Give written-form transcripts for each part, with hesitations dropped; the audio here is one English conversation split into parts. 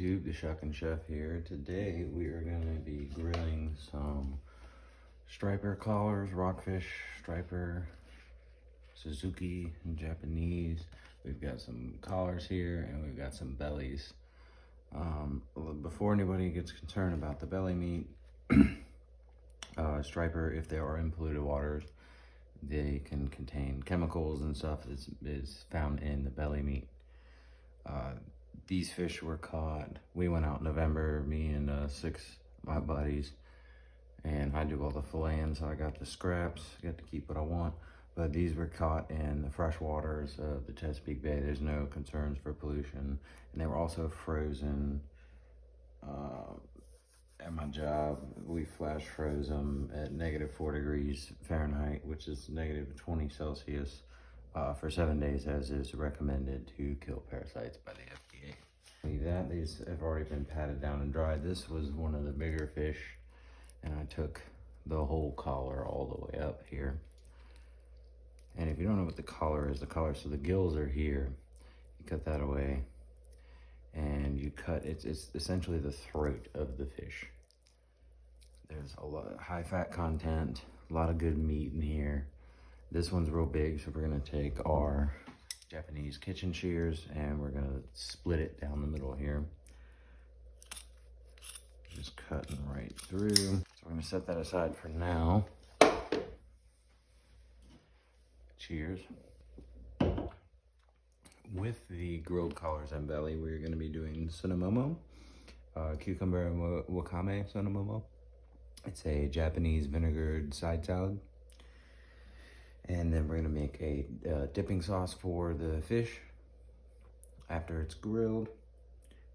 YouTube, the Shuckin' Chef here. Today we are going to be grilling some striper collars, Rockfish, striper, Suzuki in Japanese. We've got some collars here and we've got some bellies. Before anybody gets concerned about the belly meat, striper, if they are in polluted waters, they can contain chemicals and stuff that is found in the belly meat. These fish were caught. We went out in November, me and six of my buddies, and I do all the filleting, so I got the scraps, get to keep what I want. But these were caught in the fresh waters of the Chesapeake Bay. There's no concerns for pollution, and they were also frozen. At my job, we flash froze them at -4 degrees Fahrenheit, which is -20 Celsius, for 7 days, as is recommended to kill parasites by the FDA. These have already been patted down and dried. This was one of the bigger fish, and I took the whole collar all the way up here. And if you don't know what the collar is, so the gills are here. You cut that away, and you cut, it's essentially the throat of the fish. There's a lot of high fat content, a lot of good meat in here. This one's real big, so we're gonna take our Japanese kitchen shears and we're gonna split it down the middle here. Just cutting right through. So we're gonna set that aside for now. Cheers. With the grilled collars and belly, we're gonna be doing Sunomomo, cucumber and Wakame Sunomomo. It's a Japanese vinegared side salad. And then we're gonna make a dipping sauce for the fish after it's grilled.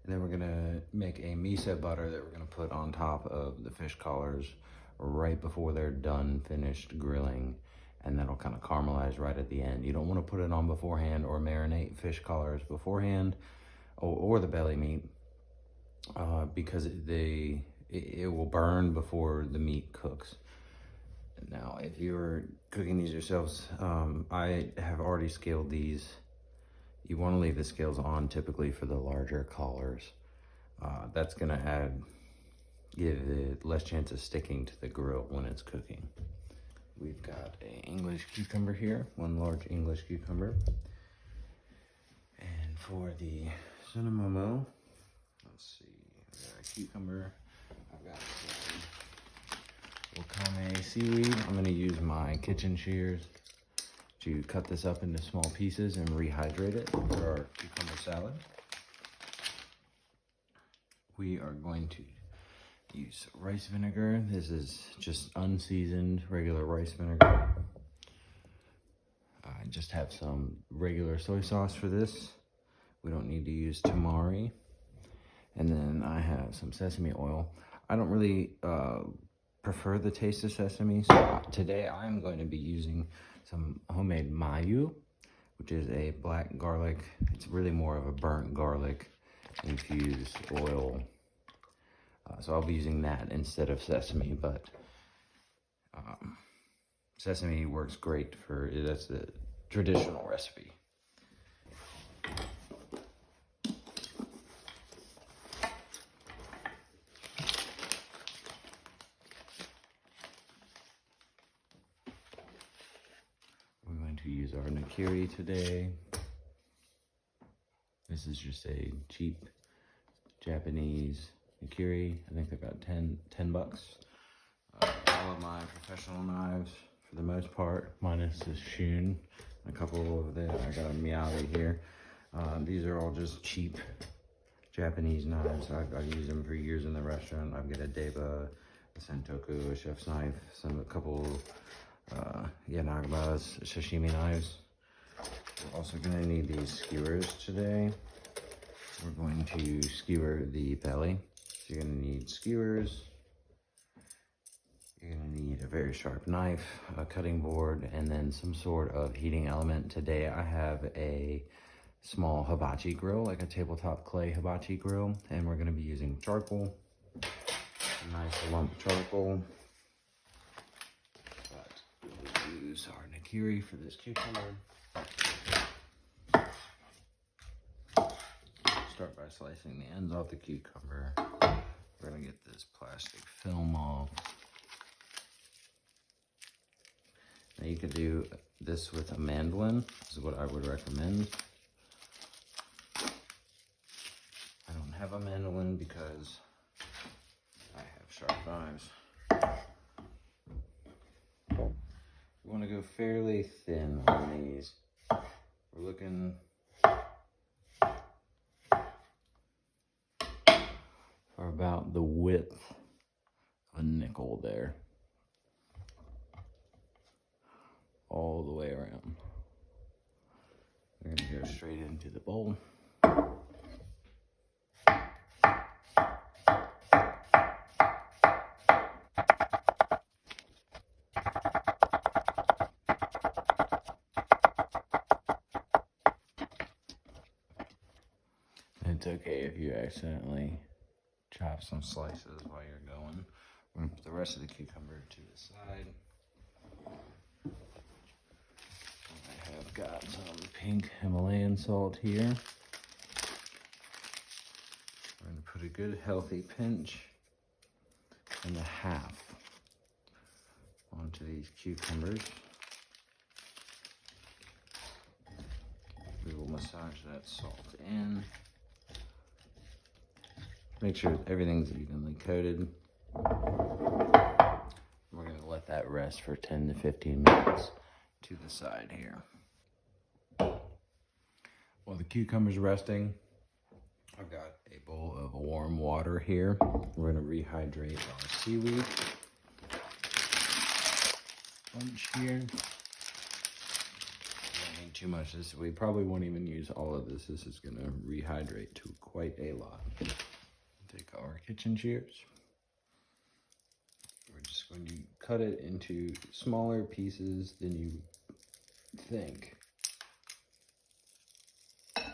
And then we're gonna make a miso butter that we're gonna put on top of the fish collars right before they're done, finished grilling. And that'll kind of caramelize right at the end. You don't wanna put it on beforehand or marinate fish collars beforehand, or the belly meat, because it will burn before the meat cooks. Now, if you're cooking these yourselves, I have already scaled these. You want to leave the scales on typically for the larger collars. That's gonna give it less chance of sticking to the grill when it's cooking. We've got an English cucumber here, one large English cucumber. And for the Sunomomo, let's see, we got a cucumber. I've got some Wakame seaweed. I'm gonna use my kitchen shears to cut this up into small pieces and rehydrate it for our cucumber salad. We are going to use rice vinegar. This is just unseasoned regular rice vinegar. I just have some regular soy sauce for this. We don't need to use tamari. And then I have some sesame oil. I don't really prefer the taste of sesame, so today I'm going to be using some homemade mayo, which is a black garlic. It's really more of a burnt garlic infused oil. So I'll be using that instead of sesame, but sesame works great that's the traditional recipe. To use our yakitori today. This is just a cheap Japanese yakitori. I think they're about 10 bucks. All of my professional knives, for the most part, minus this shun. A couple over there. I got a miyagi here. These are all just cheap Japanese knives. I've used them for years in the restaurant. I've got a deba, a sentoku, a chef's knife, a couple Yanagaba's sashimi knives. We're also going to need these skewers today. We're going to skewer the belly. So you're going to need skewers. You're going to need a very sharp knife, a cutting board, and then some sort of heating element. Today I have a small hibachi grill, like a tabletop clay hibachi grill, and we're going to be using charcoal, a nice lump charcoal. Use our yakitori for this cucumber. start by slicing the ends off the cucumber. We're gonna get this plastic film off. Now you could do this with a mandolin. This is what I would recommend. I don't have a mandolin because I have sharp knives. We want to go fairly thin on these. We're looking for about the width of a nickel there. All the way around. We're going to go straight into the bowl. It's okay if you accidentally chop some slices while you're going. We're going to put the rest of the cucumber to the side. I have got some pink Himalayan salt here. We're going to put a good healthy pinch and a half onto these cucumbers. We will massage that salt in. Make sure everything's evenly coated. We're going to let that rest for 10 to 15 minutes to the side here. While the cucumber's resting, I've got a bowl of warm water here. We're going to rehydrate our seaweed. Bunch here. Don't need too much. We probably won't even use all of this. This is going to rehydrate to quite a lot. Take our kitchen shears. We're just going to cut it into smaller pieces than you think. We're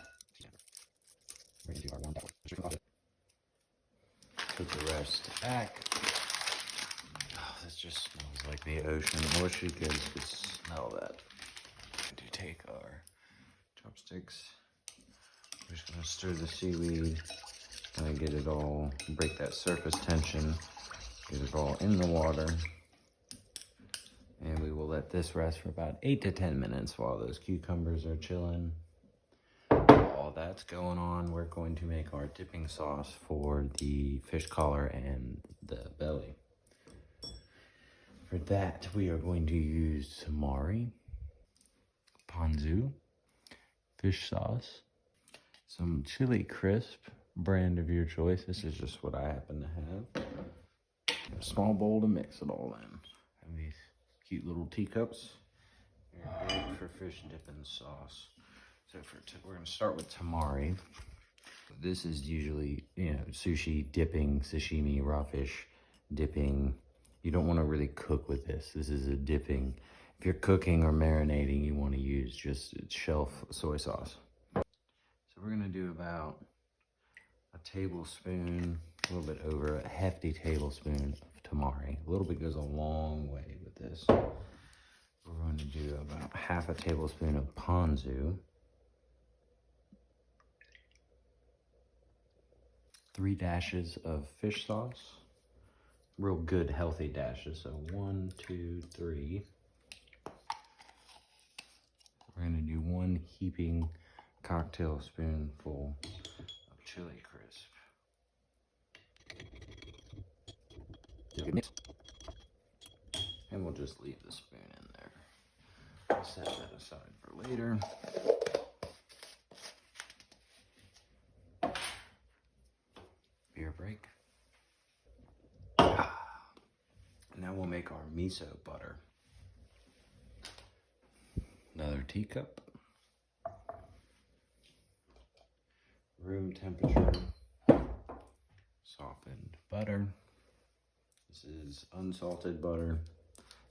going to do our one double. Put the rest back. Oh, this just smells like the ocean. I wish you guys could smell that. To take our chopsticks. We're just going to stir the seaweed. Kind of get it all, break that surface tension, get it all in the water. And we will let this rest for about 8 to 10 minutes while those cucumbers are chilling. While that's going on, we're going to make our dipping sauce for the fish collar and the belly. For that, we are going to use tamari, ponzu, fish sauce, some chili crisp, brand of your choice. This is just what I happen to have. A small bowl to mix it all in. And these cute little teacups. They're great for fish dipping sauce. So we're going to start with tamari. This is usually, sushi dipping, sashimi, raw fish dipping. You don't want to really cook with this. This is a dipping. If you're cooking or marinating, you want to use just shelf soy sauce. So we're going to do about a tablespoon, a little bit over a hefty tablespoon of tamari. A little bit goes a long way with this. We're going to do about half a tablespoon of ponzu, 3 dashes of fish sauce, real good healthy dashes. So 1, 2, 3. We're going to do 1 heaping cocktail spoonful of chili crisp. And we'll just leave the spoon in there. I'll set that aside for later. Beer break. Now we'll make our miso butter. Another teacup. Room temperature softened butter. This is unsalted butter.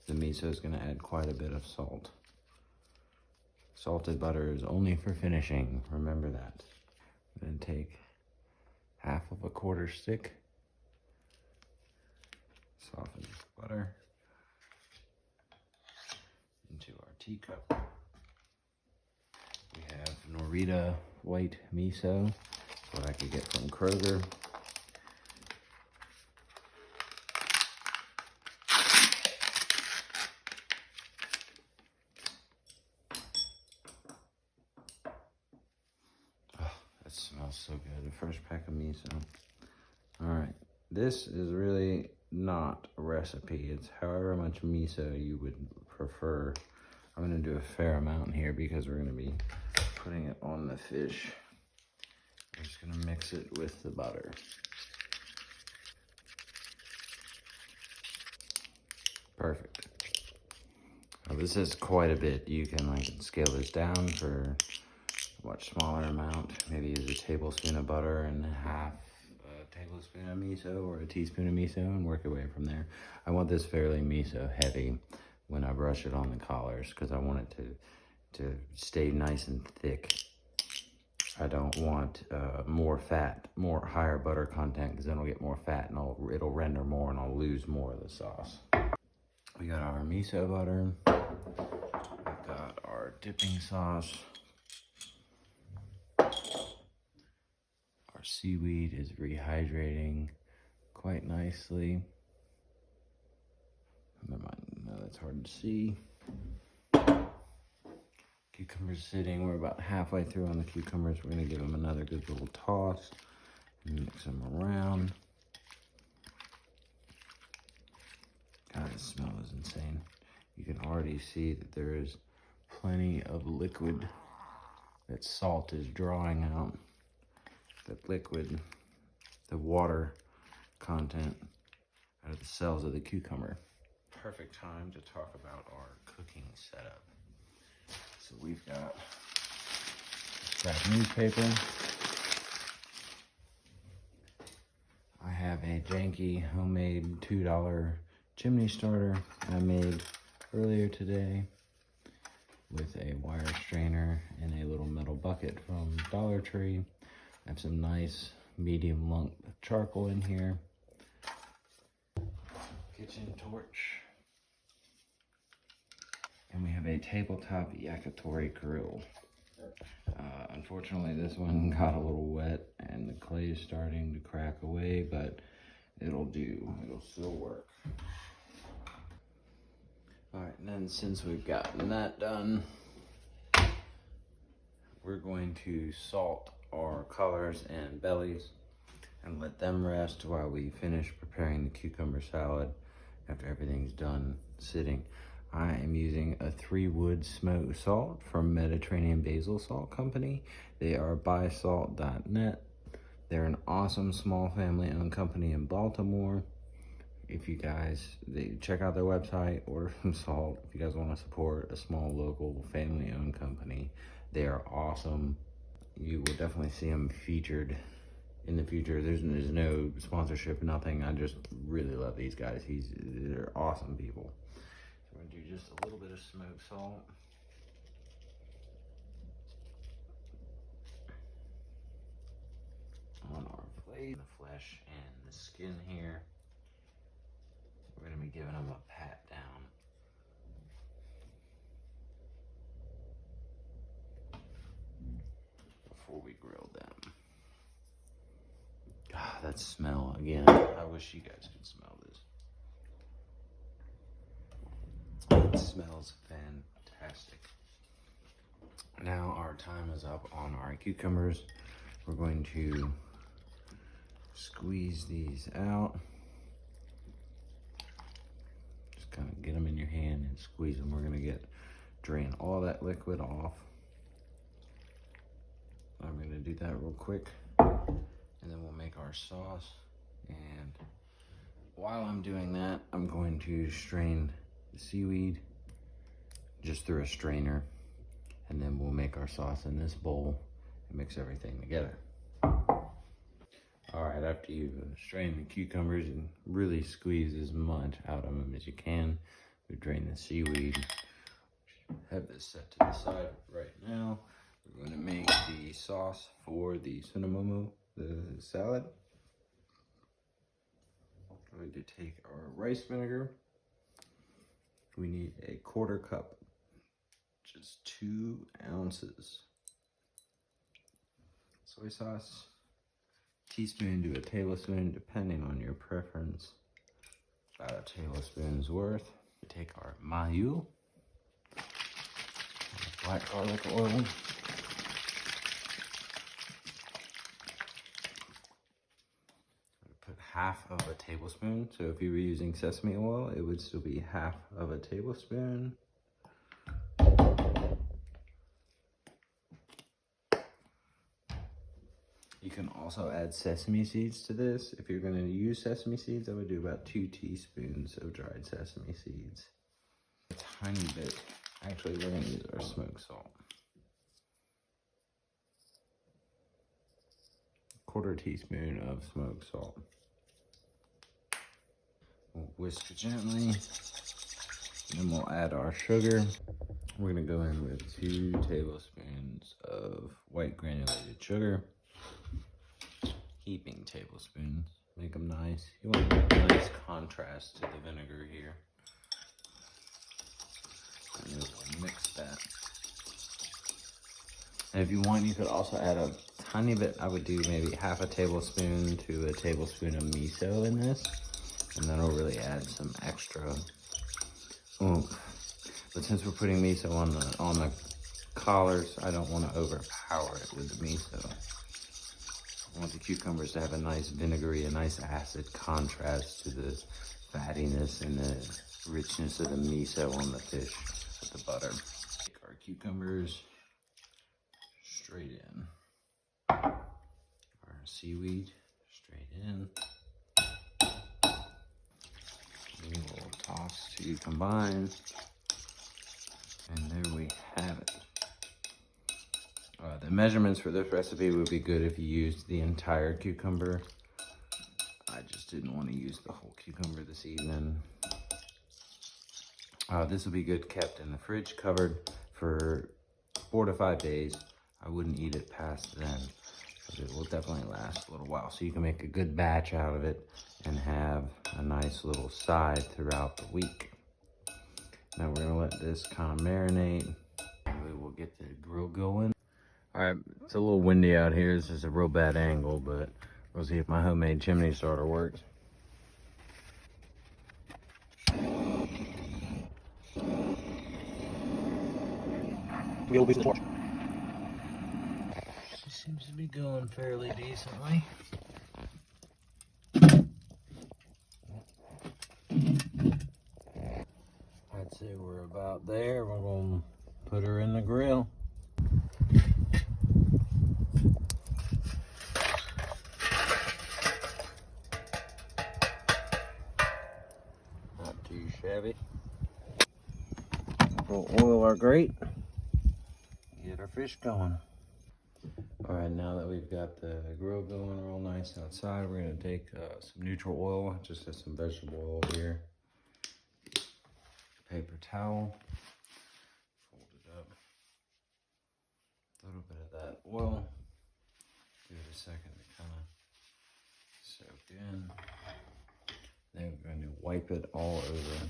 The miso is going to add quite a bit of salt. Salted butter is only for finishing. Remember that. Then take half of a 1/4 stick. Softened butter into our teacup. We have Norita white miso. what I could get from Kroger. Oh, that smells so good. The fresh pack of miso. All right, this is really not a recipe. It's however much miso you would prefer. I'm gonna do a fair amount here because we're gonna be putting it on the fish. I'm just gonna mix it with the butter. Perfect. Now this is quite a bit. You can scale this down for a much smaller amount. Maybe use a tablespoon of butter and half a tablespoon of miso or a teaspoon of miso and work your way from there. I want this fairly miso heavy when I brush it on the collars because I want it to stay nice and thick. I don't want more fat, higher butter content, because then I'll get more fat and it'll render more and I'll lose more of the sauce. We got our miso butter. We've got our dipping sauce. Our seaweed is rehydrating quite nicely. No, that's hard to see. Cucumbers sitting. We're about halfway through on the cucumbers. We're gonna give them another good little toss. Mix them around. God, the smell is insane. You can already see that there is plenty of liquid. That salt is drawing out. That liquid, the water content out of the cells of the cucumber. Perfect time to talk about our cooking setup. So we've got scrap newspaper. I have a janky homemade $2 chimney starter I made earlier today with a wire strainer and a little metal bucket from Dollar Tree. I have some nice medium lump charcoal in here. Kitchen torch. And we have a tabletop Yakitori grill. Unfortunately, this one got a little wet and the clay is starting to crack away, but it'll do. It'll still work. All right, and then since we've gotten that done, we're going to salt our collars and bellies and let them rest while we finish preparing the cucumber salad after everything's done sitting. I am using a 3-wood smoked salt from Mediterranean Basil Salt Company. They are buysalt.net. They're an awesome small family-owned company in Baltimore. If you guys check out their website, order some salt. If you guys want to support a small local family-owned company, they are awesome. You will definitely see them featured in the future. There's no sponsorship, nothing. I just really love these guys. They're awesome people. So we're gonna do just a little bit of smoked salt. On our plate, the flesh and the skin here. We're gonna be giving them a pat down. Before we grill them. Ah, that smell again. I wish you guys could smell this. It smells fantastic. Now our time is up on our cucumbers. We're going to squeeze these out. Just kind of get them in your hand and squeeze them. We're gonna drain all that liquid off. I'm gonna do that real quick, and then we'll make our sauce. And while I'm doing that, I'm going to strain the seaweed just through a strainer, and then we'll make our sauce in this bowl and mix everything together. All right, after you strain the cucumbers and really squeeze as much out of them as you can, we drain the seaweed. Have this set to the side right now. We're going to make the sauce for the Sunomomo, the salad. I'm going to take our rice vinegar. We need a 1/4 cup, just 2 ounces. Soy sauce, teaspoon to a tablespoon, depending on your preference. About a tablespoon's worth. We take our mayo, black garlic oil. Put half of a tablespoon. So if you were using sesame oil, it would still be half of a tablespoon. You can also add sesame seeds to this. If you're going to use sesame seeds, I would do about 2 teaspoons of dried sesame seeds. A tiny bit. Actually, we're going to use our smoked salt. 1/4 teaspoon of smoked salt. We'll whisk it gently. Then we'll add our sugar. We're going to go in with 2 tablespoons of white granulated sugar. Heaping tablespoons. Make them nice. You want a nice contrast to the vinegar here. And we'll mix that. And if you want, you could also add a tiny bit. I would do maybe half a tablespoon to a tablespoon of miso in this. And that'll really add some extra oomph. But since we're putting miso on the collars, I don't want to overpower it with the miso. I want the cucumbers to have a nice vinegary, a nice acid contrast to the fattiness and the richness of the miso on the fish with the butter. Take our cucumbers straight in. Our seaweed straight in. We will toss to combine. And there we have it. The measurements for this recipe would be good if you used the entire cucumber. I just didn't want to use the whole cucumber this evening. This will be good kept in the fridge, covered for 4 to 5 days. I wouldn't eat it past then, but it will definitely last a little while. So you can make a good batch out of it and have a nice little side throughout the week. Now we're gonna let this kind of marinate. We will get the grill going. All right, it's a little windy out here. This is a real bad angle, but we'll see if my homemade chimney starter works. She seems to be going fairly decently. I'd say we're about there. We're gonna put her in the grill. Not too shabby. We'll oil our grate. Get our fish going. All right, now that we've got the grill going real nice outside, we're gonna take some neutral oil, just some vegetable oil here. Paper towel, fold it up. A little bit of that oil. Give it a second to kind of soak in. Then we're going to wipe it all over.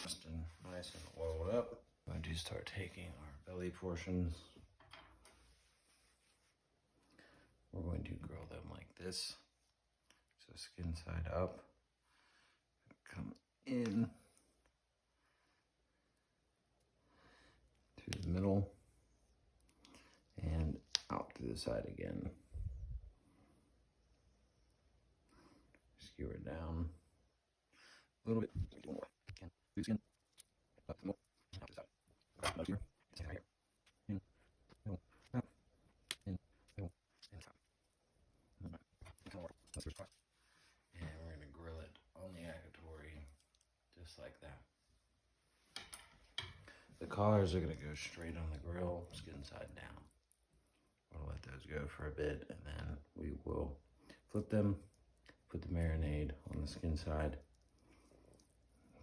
Just nice and oiled up. I'm going to start taking our belly portions. We're going to grill them like this. So skin side up. Come in through the middle and out to the side again. Skewer it down a little bit. Skin up the middle, out to the side. Up here, right here. In, middle, up, in, middle, and top. That's the spot. And we're gonna grill it on the Yakitori, just like that. The collars are gonna go straight on the grill, skin side down. We'll let those go for a bit, and then we will flip them, put the marinade on the skin side,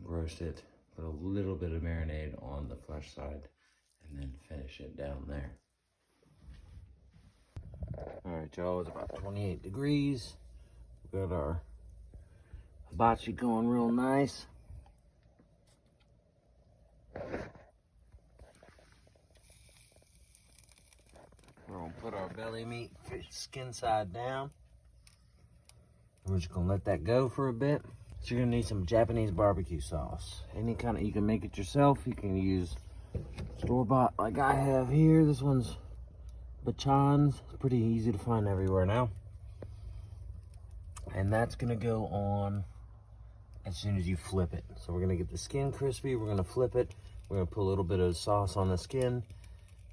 roast it, put a little bit of marinade on the flesh side, and then finish it down there. All right, y'all, it's about 28 degrees. We got our hibachi going real nice. We're gonna put our belly meat fish skin side down. We're just gonna let that go for a bit. So you're gonna need some Japanese barbecue sauce. Any kind of, you can make it yourself. You can use store-bought like I have here. This one's Bachan's. It's pretty easy to find everywhere now. And that's gonna go on as soon as you flip it. So we're gonna get the skin crispy. We're gonna flip it. We're gonna put a little bit of sauce on the skin,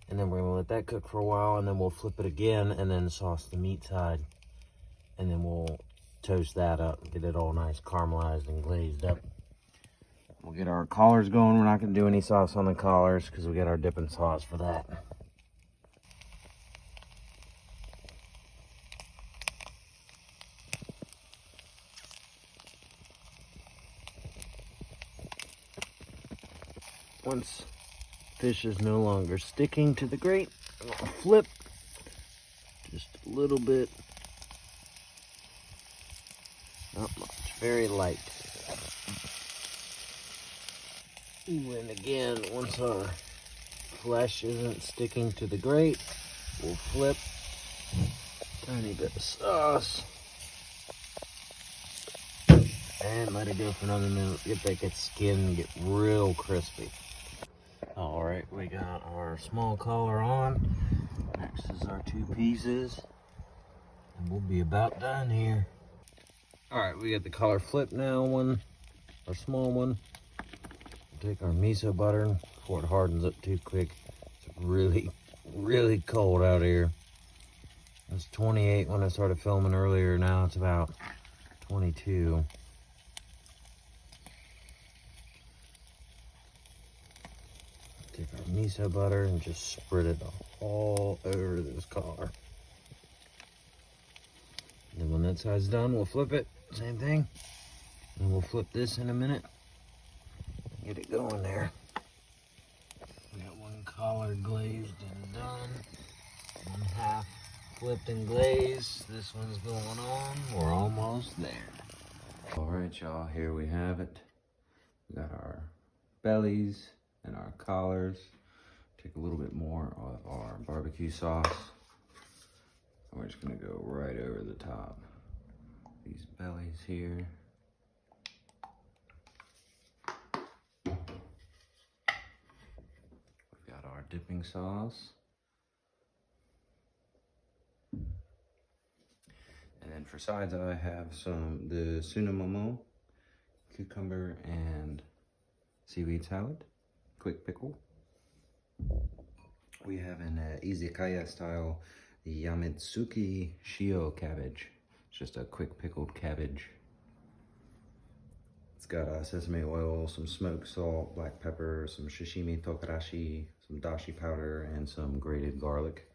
and then we're gonna let that cook for a while, and then we'll flip it again and then sauce the meat side. And then we'll toast that up, get it all nice caramelized and glazed up. We'll get our collars going. We're not gonna do any sauce on the collars because we got our dipping sauce for that. Once fish is no longer sticking to the grate, I'll flip just a little bit. Not much, very light. Ooh, and again, once our flesh isn't sticking to the grate, we'll flip. Tiny bit of sauce. And let it go for another minute. Get that skin get real crispy. All right, we got our small collar on. Next is our 2 pieces. And we'll be about done here. All right, we got the collar flipped now, our small one. We'll take our miso butter before it hardens up too quick. It's really, really cold out here. It was 28 when I started filming earlier. Now it's about 22. Take our miso butter and just spread it all over this collar. And then when that side's done, we'll flip it. Same thing. And we'll flip this in a minute. Get it going there. We got one collar glazed and done. One half flipped and glazed. This one's going on. We're almost there. All right, y'all, here we have it. We got our bellies and our collars. Take a little bit more of our barbecue sauce. And we're just gonna go right over the top. These bellies here. We've got our dipping sauce. And then for sides, I have the Sunomomo, cucumber and seaweed salad, quick pickle. We have an Izakaya style yamitsuki shio cabbage. It's just a quick pickled cabbage. It's got sesame oil, some smoked salt, black pepper, some sashimi tokarashi, some dashi powder, and some grated garlic.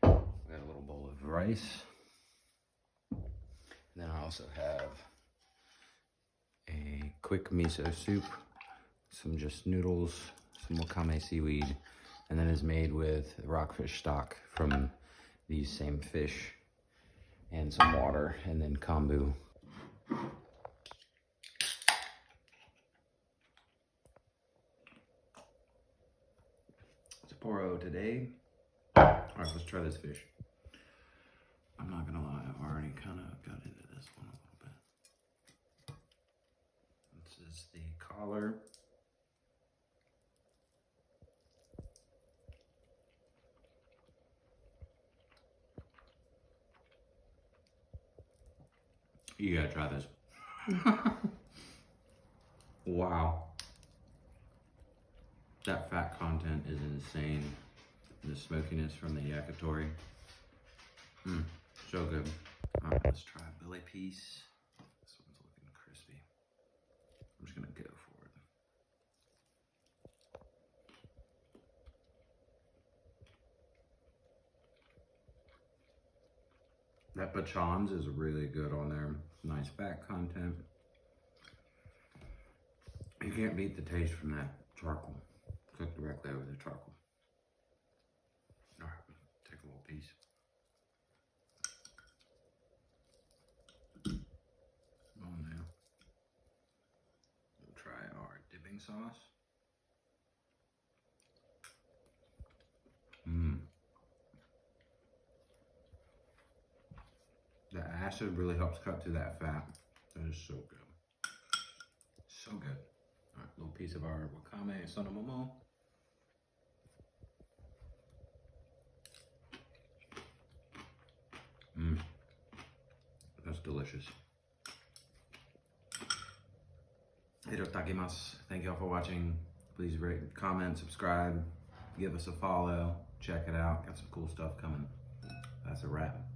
We got a little bowl of rice. And then I also have a quick miso soup, some just noodles, some wakame seaweed, and then it's made with rockfish stock from these same fish, and some water, and then kombu. Sapporo today. All right, let's try this fish. I'm not gonna lie, I've already kind of got into this one a little bit. This is the collar. You gotta try this. Wow. That fat content is insane. The smokiness from the yakitori. So good. All right, let's try a belly piece. This one's looking crispy. I'm just gonna go for it. That Bachan's is really good on there. Nice fat content. You can't beat the taste from that charcoal. Cooked directly over the charcoal. All right, take a little piece. Oh, now we'll try our dipping sauce. acid really helps cut through that fat. That is so good. So good. All right, little piece of our Wakame Sunomomo. That's delicious. Hirotakimasu. Thank y'all for watching. Please rate, comment, subscribe, give us a follow. Check it out. Got some cool stuff coming. That's a wrap.